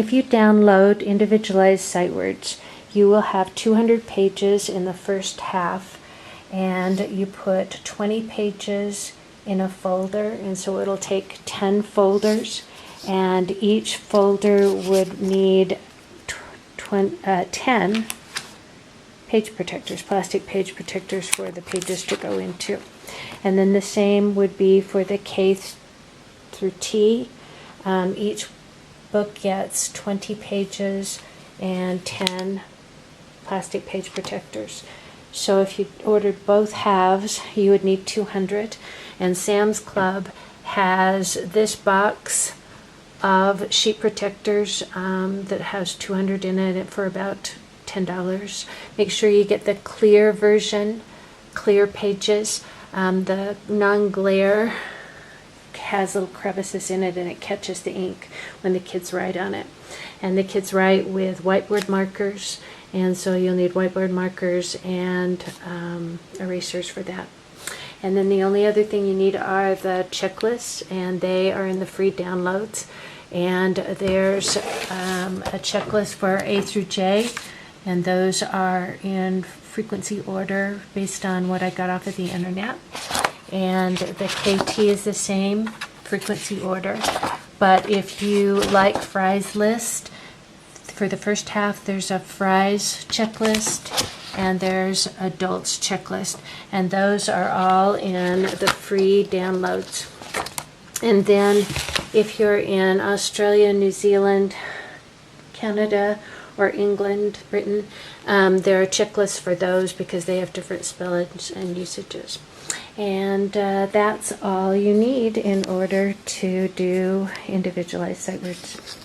If you download Individualized Sightwords, you will have 200 pages in the first half, and you put 20 pages in a folder, and so it'll take 10 folders, and each folder would need 10 page protectors, plastic page protectors for the pages to go into. And then the same would be for the K through T. Each book gets 20 pages and 10 plastic page protectors. So if you ordered both halves, you would need 200. And Sam's Club has this box of sheet protectors that has 200 in it for about $10. Make sure you get the clear version, clear pages. The non-glare has little crevices in it, and it catches the ink when the kids write on it. And the kids write with whiteboard markers, and so you'll need whiteboard markers and erasers for that. And then the only other thing you need are the checklists, and they are in the free downloads. And there's a checklist for A through J, and those are in frequency order based on what I got off of the internet. And the KT is the same frequency order. But if you like Fry's list, for the first half there's a Fry's checklist and there's adults checklist, and those are all in the free downloads. And then if you're in Australia, New Zealand, Canada, or England, Britain, there are checklists for those because they have different spellings and usages. And that's all you need in order to do Individualized Sightwords.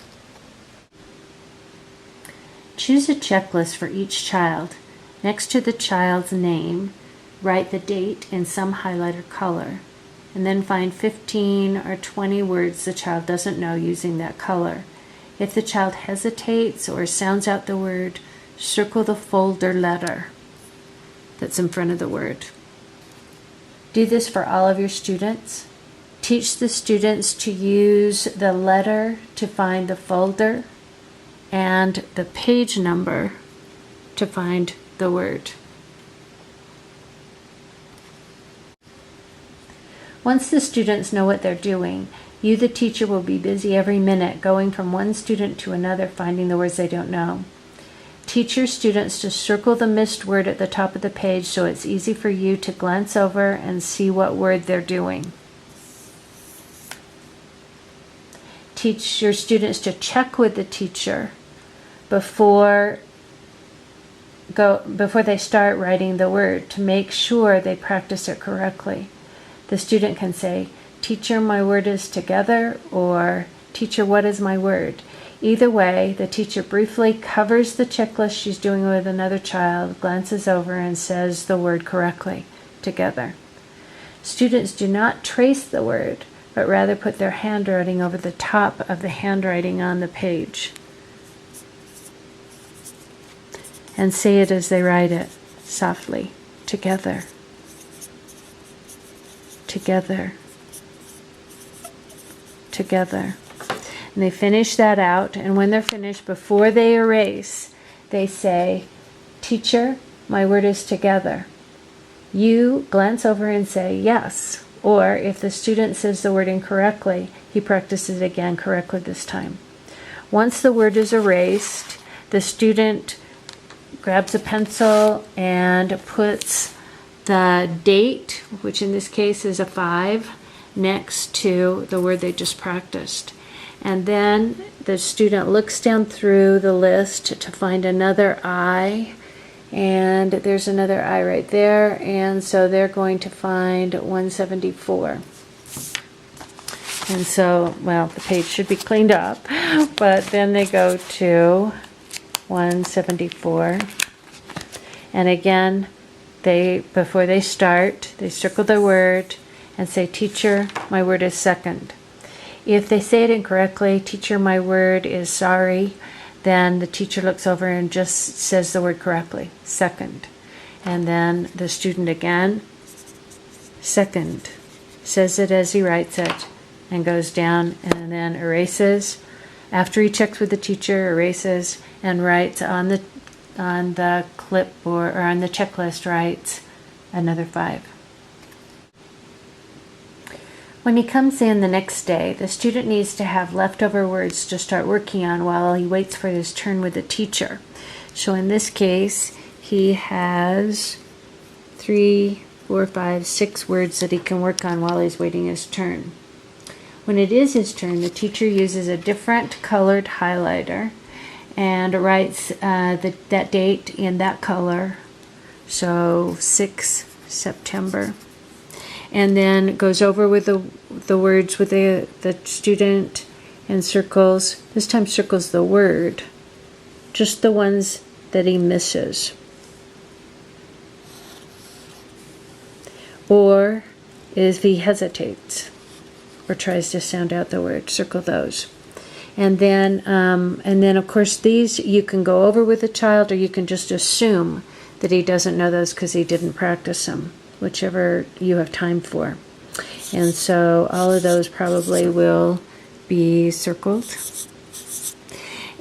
Choose a checklist for each child. Next to the child's name, write the date in some highlighter color, and then find 15 or 20 words the child doesn't know using that color. If the child hesitates or sounds out the word, circle the folder letter that's in front of the word. Do this for all of your students. Teach the students to use the letter to find the folder and the page number to find the word. Once the students know what they're doing, you, the teacher, will be busy every minute going from one student to another finding the words they don't know. Teach your students to circle the missed word at the top of the page so it's easy for you to glance over and see what word they're doing. Teach your students to check with the teacher before they start writing the word to make sure they practice it correctly. The student can say, "Teacher, my word is together," or "Teacher, what is my word?" Either way, the teacher briefly covers the checklist she's doing with another child, glances over, and says the word correctly, together. Students do not trace the word, but rather put their handwriting over the top of the handwriting on the page and say it as they write it, softly, together, together, together. And they finish that out, and when they're finished, before they erase, they say, "Teacher, my word is together." You glance over and say, "Yes." Or if the student says the word incorrectly, he practices it again correctly this time. Once the word is erased, the student grabs a pencil and puts the date, which in this case is a 5, next to the word they just practiced. And then the student looks down through the list to find another I, and there's another I right there, and so they're going to find 174. And so, well, the page should be cleaned up, but then they go to 174. And again, before they start, they circle the word and say, "Teacher, my word is second." If they say it incorrectly, "Teacher, my word is sorry," then the teacher looks over and just says the word correctly, second. And then the student again, second, says it as he writes it, and goes down and then erases After he checks with the teacher, erases and writes on the clipboard or on the checklist, writes another 5. When he comes in the next day, the student needs to have leftover words to start working on while he waits for his turn with the teacher. So in this case, he has 3, 4, 5, 6 words that he can work on while he's waiting his turn. When it is his turn, the teacher uses a different colored highlighter and writes that date in that color, so 6 September. And then goes over with the words with the student and circles. This time circles the word, just the ones that he misses. Or if he hesitates or tries to sound out the word, circle those. And then of course these you can go over with the child, or you can just assume that he doesn't know those because he didn't practice them, whichever you have time for. And so all of those probably will be circled.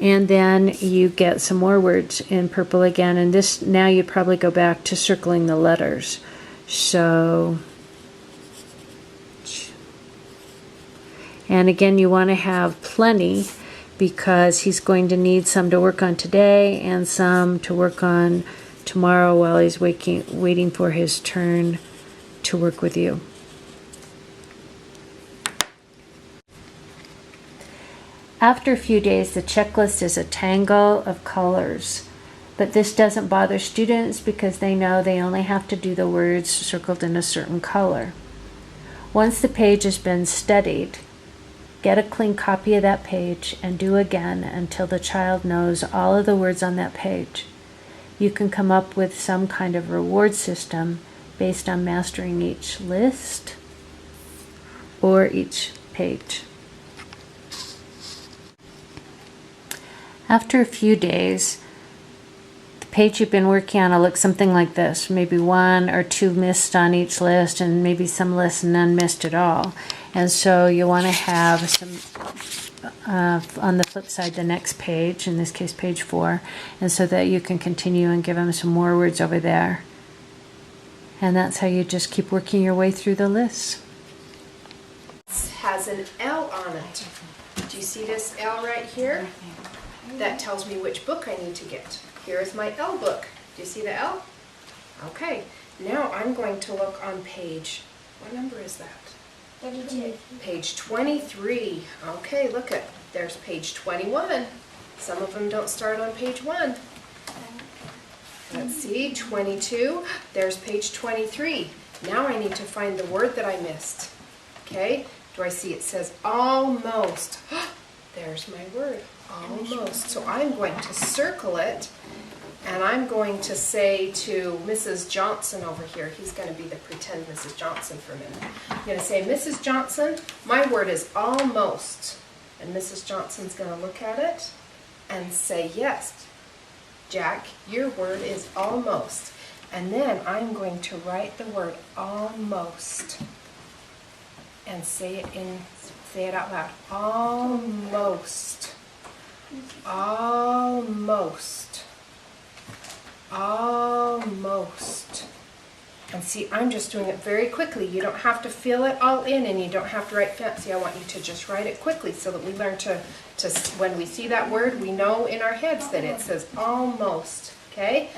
And then you get some more words in purple again, and this now you probably go back to circling the letters. So, and again you want to have plenty because he's going to need some to work on today and some to work on tomorrow while he's waiting for his turn to work with you. After a few days, the checklist is a tangle of colors, but this doesn't bother students because they know they only have to do the words circled in a certain color. Once the page has been studied, get a clean copy of that page and do again until the child knows all of the words on that page. You can come up with some kind of reward system based on mastering each list or each page. After a few days, the page you've been working on will look something like this. Maybe 1 or 2 missed on each list, and maybe some lists none missed at all. And so you want to have some on the flip side, the next page, in this case page 4, and so that you can continue and give them some more words over there. And that's how you just keep working your way through the list. It has an L on it. Do you see this L right here? That tells me which book I need to get. Here is my L book. Do you see the L? Okay, now I'm going to look on page, what number is that? 32. Page 23. Okay, look at, there's page 21. Some of them don't start on page 1. Let's see, 22. There's page 23. Now I need to find the word that I missed. Okay, do I see it says almost? There's my word, almost. So I'm going to circle it, and I'm going to say to Mrs. Johnson over here, he's going to be the pretend Mrs. Johnson for a minute. I'm going to say, Mrs. Johnson, my word is almost. And Mrs. Johnson's going to look at it and say, yes, Jack, your word is almost. And then I'm going to write the word almost and say it out loud. Almost. Almost. Almost. And see, I'm just doing it very quickly. You don't have to fill it all in, and you don't have to write fancy. I want you to just write it quickly so that we learn to when we see that word, we know in our heads that it says almost. Okay?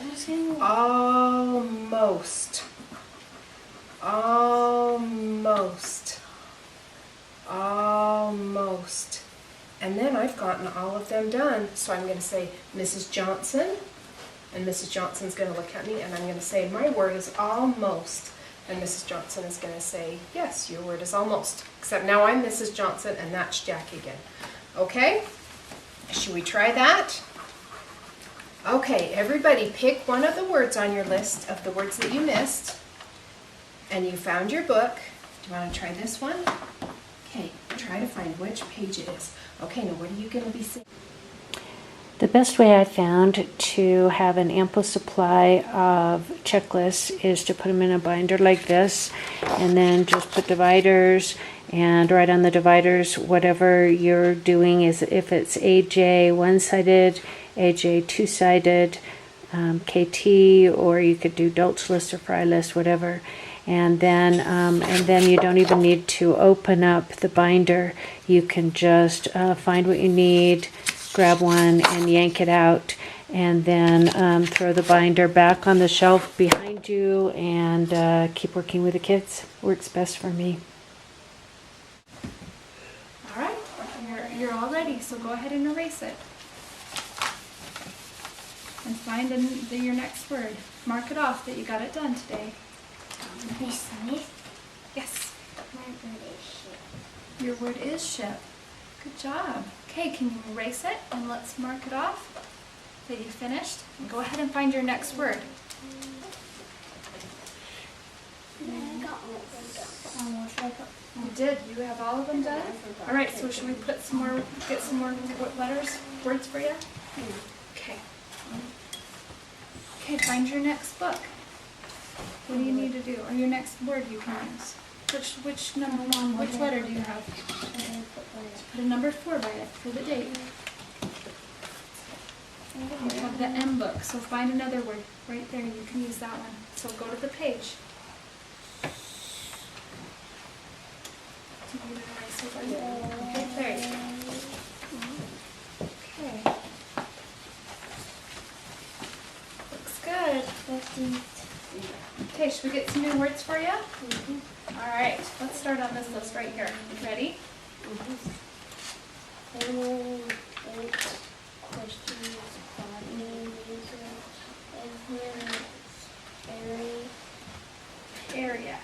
Almost. Almost. Almost. And then I've gotten all of them done. So I'm going to say, Mrs. Johnson, and Mrs. Johnson's going to look at me, and I'm going to say, my word is almost. And Mrs. Johnson is going to say, yes, your word is almost. Except now I'm Mrs. Johnson, and that's Jack again. Okay? Should we try that? Okay, everybody pick one of the words on your list of the words that you missed, and you found your book. Do you want to try this one? Okay, try to find which page it is. Okay, now what are you going to be saying? The best way I found to have an ample supply of checklists is to put them in a binder like this, and then just put dividers, and write on the dividers whatever you're doing, is if it's AJ one-sided, AJ two-sided, KT, or you could do Dolch list or Fry list, whatever. And then you don't even need to open up the binder. You can just find what you need, grab one and yank it out, and then throw the binder back on the shelf behind you, and keep working with the kids. Works best for me. All right, you're all ready, so go ahead and erase it. And find your next word. Mark it off that you got it done today. Miss Smith, Yes, my word is ship. your word is ship. Good job. Okay, can you erase it and let's mark it off that you finished? And go ahead and find your next word. I got almost done. You did. You have all of them done? All right, so should we get some more words for you? Okay. Okay, find your next book. What do you need to do? Or your next word you can use. Which number? Which letter do you have? Put a number 4 by it for the date. You have the M book, so find another word right there. You can use that one. So go to the page. Do you need an eraser by there? Okay, there you go. Okay. Looks good. Okay, should we get some new words for you? All right, let's start on this list right here. You ready? Questions, body, music, Area.